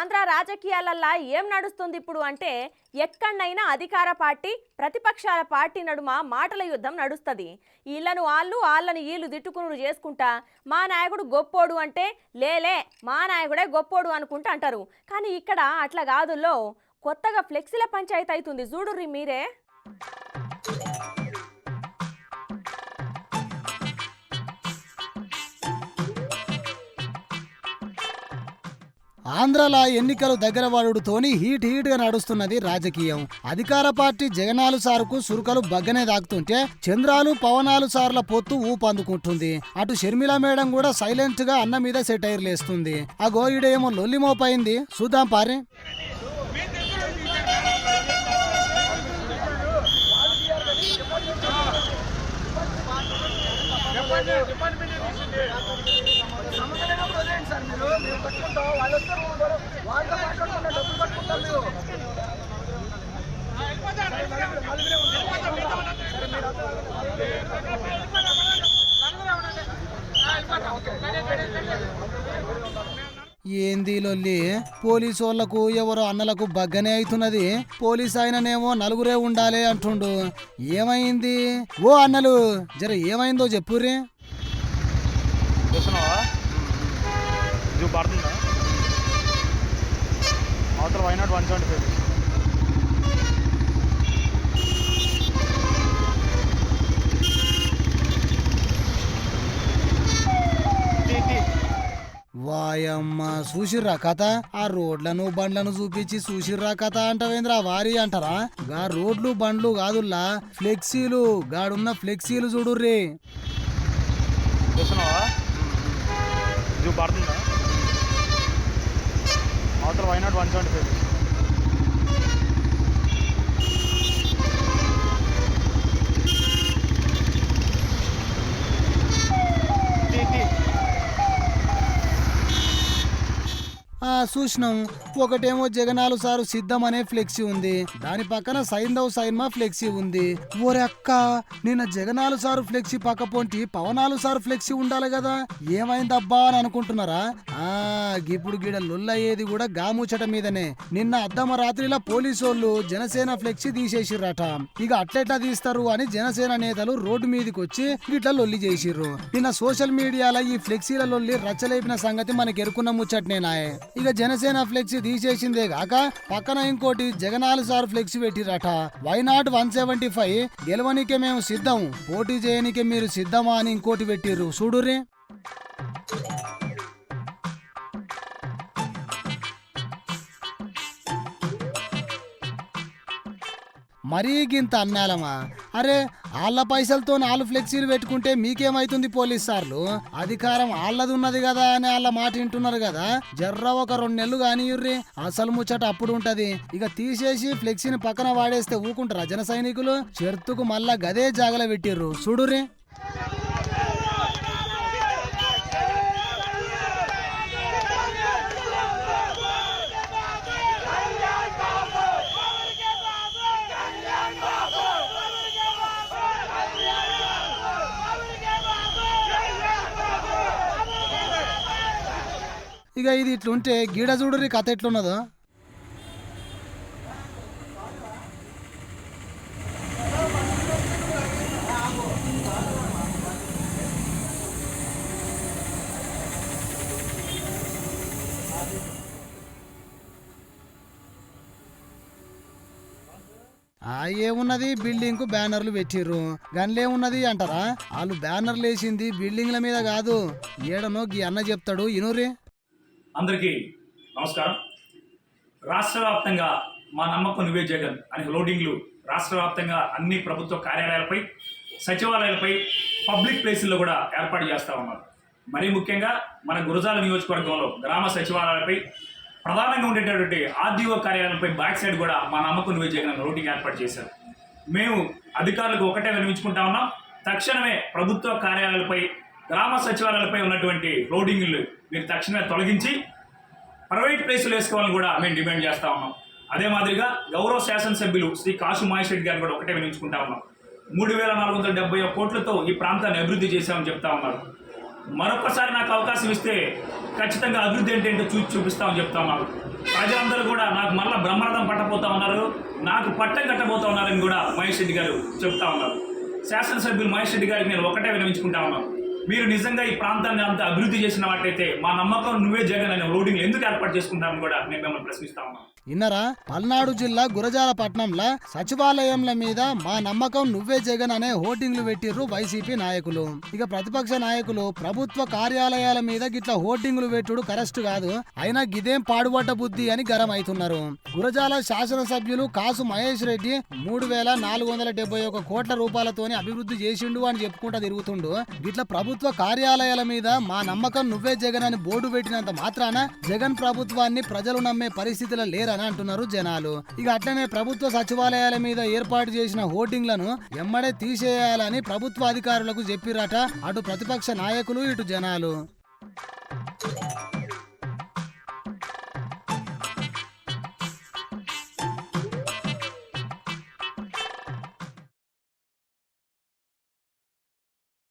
ఆంధ్ర రాజకీయాలల్లా ఏం నడుస్తుంది ఇప్పుడు అంటే ఎక్కడైనా అధికార పార్టీ ప్రతిపక్షాల పార్టీ నడుమ మాటల యుద్ధం నడుస్తుంది. వీళ్ళను వాళ్ళని వీళ్ళు తిట్టుకునుడు చేసుకుంటా మా నాయకుడు గొప్పోడు అంటే లేలే మా నాయకుడే గొప్పోడు అనుకుంటా అంటారు. కానీ ఇక్కడ అట్లా కాదుల్లో కొత్తగా ఫ్లెక్సీల పంచాయతీ అవుతుంది చూడుర్రి మీరే. ఆంధ్రలో ఎన్నికలు దగ్గర పడుతోని హీట్గా నడుస్తున్నది రాజకీయం. అధికార పార్టీ జగనాలు సారుకు సురుకలు బగ్గనే దాకుతుంటే చంద్రాలు పవనాలు సార్ల పొత్తు ఊపందుకుంటుంది. అటు షర్మిల మేడం కూడా సైలెంట్ గా అన్న మీద సెటైర్ లేస్తుంది. ఆ గోయిడేమో లొల్లి మోపైంది. చూద్దాం పారి. ఏంది లొల్లి? పోలీసు వాళ్లకు ఎవరో అన్నలకు బగ్గనే అవుతున్నది. పోలీసు ఆయననేమో నలుగురే ఉండాలి అంటుండు. ఏమైంది ఓ అన్నలు? జర ఏమైందో చెప్పుర్రి. అవతల వైనాట్ 175. వాయమ్మ చూసిర్రా కథ? ఆ రోడ్లను బండ్లను చూపించి చూసిర్రా కథ అంటవేంద్రా వారి అంటారా? గా రోడ్లు బండ్లు కాదుల్లా ఫ్లెక్సీలు. గాడున్న ఫ్లెక్సీలు చూడుర్రి. అవతల వైనాట్ 175. చూసినాం. ఒకటేమో జగనాలు సారు సిద్ధం అనే ఫ్లెక్సీ ఉంది. దాని పక్కన సైందవ్ సైన్మా ఫ్లెక్సీ ఉంది. ఓరక్క, నిన్న జగనాలు సారు ఫ్లెక్సీ పక్క పొంటి పవనాలు సారు ఫ్లెక్సీ ఉండాలి కదా. ఏమైందబ్బా అని అనుకుంటున్నారా? ఇప్పుడు గిడ లొల్లయ్యేది కూడా గాముచట మీదనే. నిన్న అద్దమ రాత్రిలా పోలీసోళ్ళు జనసేన ఫ్లెక్సీ తీసేసిర్రట. ఇక అట్లెట్లా తీస్తారు అని జనసేన నేతలు రోడ్డు మీదకి వచ్చి గిట్ల లొల్లి చేసిర్రు. నిన్న సోషల్ మీడియాలో ఈ ఫ్లెక్సీల లొల్లి రచ్చలేపిన సంగతి మనకి ఎరుకున్న ముచ్చట్నేనాయే. ఇక జనసేన ఫ్లెక్సీ తీసేసిందే కాక పక్కన ఇంకోటి జగనాలు సార్ ఫ్లెక్సీ పెట్టిరట. వైనాట్ 175 గెలవనికే మేము సిద్ధం, పోటీ చేయనికే మీరు సిద్ధమా అని ఇంకోటి పెట్టిర్రు చూడుర్రి. మరీ గింత అన్నాలమా? అరే ఆళ్ళ పైసలతో 4 ఫ్లెక్సీలు పెట్టుకుంటే మీకేమైతుంది? పోలీస్ సార్లు అధికారం ఆళ్ళది ఉన్నది కదా అని వాళ్ళ మాట వింటున్నారు కదా. జర్ర ఒక 2 నెలలు కానియుర్రి, అసలు ముచ్చట అప్పుడు ఉంటది. ఇక తీసేసి ఫ్లెక్సీని పక్కన వాడేస్తే ఊకుంటారా జన సైనికులు? చెర్తుకు మళ్ళా గదే జాగల పెట్టిర్రు చూడుర్రి. ఇక ఇది ఇట్లుంటే గీడ చూడుర్రి కథ ఎట్లున్నదో. ఏమున్నది, బిల్డింగ్ కు బ్యానర్లు పెట్టిర్రు. గన్లేమున్నది అంటారా? వాళ్ళు బ్యానర్లు వేసింది బిల్డింగ్ల మీద కాదు, ఏడనో గీ అన్న చెప్తాడు ఇనురి. అందరికీ నమస్కారం. రాష్ట్ర వ్యాప్తంగా మా నమ్మకం నువ్వే జగన్ అనే లోడింగ్లు రాష్ట్ర వ్యాప్తంగా అన్ని ప్రభుత్వ కార్యాలయాలపై, సచివాలయాలపై, పబ్లిక్ ప్లేసుల్లో కూడా ఏర్పాటు చేస్తూ ఉన్నారు. మరీ ముఖ్యంగా మన గురజాల నియోజకవర్గంలో గ్రామ సచివాలయాలపై, ప్రధానంగా ఉండేటటువంటి ఆర్డీఓ కార్యాలయాలపై బ్యాక్ సైడ్ కూడా మా నమ్మకం నువ్వే జగన్ లోడింగ్ ఏర్పాటు చేశారు. మేము అధికారులకు ఒకటే వినిపించుకుంటా ఉన్నాం, తక్షణమే ప్రభుత్వ కార్యాలయాలపై, గ్రామ సచివాలయాలపై ఉన్నటువంటి లోడింగ్లు మీరు తక్షణమే తొలగించి ప్రైవేట్ ప్లేసులు వేసుకోవాలని కూడా మేము డిమాండ్ చేస్తూ ఉన్నాం. అదే మాదిరిగా గౌరవ శాసనసభ్యులు శ్రీ కాసు మహేశ్వరి గారు కూడా ఒకటే వినిపించుకుంటా ఉన్నాం. 3,471 కోట్లతో ఈ ప్రాంతాన్ని అభివృద్ధి చేశామని చెప్తా ఉన్నారు. మరొకసారి నాకు అవకాశం ఇస్తే ఖచ్చితంగా అభివృద్ధి ఏంటంటే చూపిస్తామని చెప్తా ఉన్నారు. ప్రజలందరూ కూడా నాకు మళ్ళా బ్రహ్మరథం పట్టబోతా ఉన్నారు, నాకు పట్టం కట్టబోతా ఉన్నారని కూడా మహేష్ రెడ్డి గారు చెప్తా ఉన్నారు. శాసనసభ్యులు మహేష్ రెడ్డి గారికి నేను ఒకటే వినిపించుకుంటా ఉన్నాను, మీరు నిజంగా ఈ ప్రాంతాన్ని అంత అభివృద్ధి చేసిన వాటైతే మా నమ్మకం నువ్వే జగన్ అనే హోర్డింగ్లు ఎందుకు ఏర్పాటు చేసుకుంటామని కూడా నేను మిమ్మల్ని ప్రశ్నిస్తా ఉన్నాను. ఇన్నరా పల్నాడు జిల్లా గురజాల పట్నంలో సచివాలయంల మీద మా నమ్మకం నువ్వే జగన్ అనే హోర్డింగ్లు పెట్టిర్రు వైసీపీ నాయకులు. ఇక ప్రతిపక్ష నాయకులు ప్రభుత్వ కార్యాలయాల మీద గిట్ల హోర్డింగ్లు పెట్టుడు కరెక్ట్ కాదు, అయినా గిదేం పాడుబడ్డ బుద్ధి అని గరం అవుతున్నారు. గురజాల శాసనసభ్యులు కాసు మహేష్ రెడ్డి 3,471 కోట్ల రూపాయలతోని అభివృద్ధి చేసిండు అని చెప్పుకుంటా తిరుగుతుండు. గిట్ల ప్రభుత్వ కార్యాలయాల మీద మా నమ్మకం నువ్వే జగన్ అని బోర్డు పెట్టినంత మాత్రాన జగన్ ప్రభుత్వాన్ని ప్రజలు నమ్మే పరిస్థితిలో లేరని అంటున్నారు జనాలు. ఇక అట్లనే ప్రభుత్వ సచివాలయాల మీద ఏర్పాటు చేసిన హోర్డింగ్లను ఎమ్మడే తీసేయాలని ప్రభుత్వ అధికారులకు చెప్పిరట అటు ప్రతిపక్ష నాయకులు ఇటు జనాలు.